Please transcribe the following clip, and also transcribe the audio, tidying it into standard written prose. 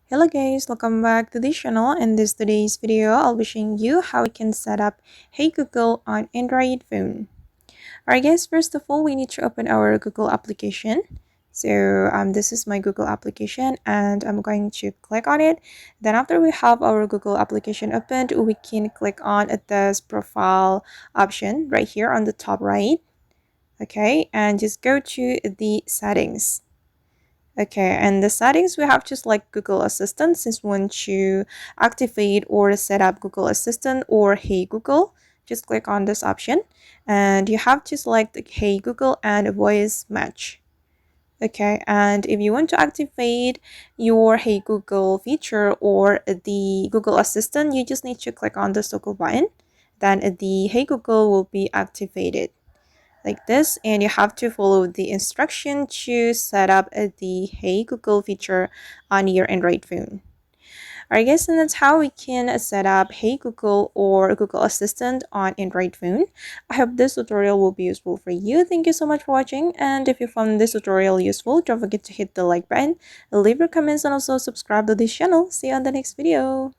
Hello guys, welcome back to this channel. In today's video, I'll be showing you how you can set up Hey Google on Android phone. Alright guys, first of all, we need to open our Google application. So this is my Google application and I'm going to click on it. Then after we have our Google application opened, we can click on this profile option right here on the top right. Okay, and just go to the settings. Okay, and the settings we have to select Google Assistant since we want to activate or set up Google Assistant or Hey Google. Just click on this option and you have to select Hey Google and voice match. Okay, and if you want to activate your Hey Google feature or the Google Assistant, you just need to click on the toggle button. Then the Hey Google will be activated like this, and you have to follow the instruction to set up the Hey Google feature on your Android phone. Alright guys, and that's how we can set up Hey Google or Google Assistant on Android phone. I hope this tutorial will be useful for you. Thank you so much for watching, and if you found this tutorial useful, don't forget to hit the like button, leave your comments, and also subscribe to this channel. See you on the next video.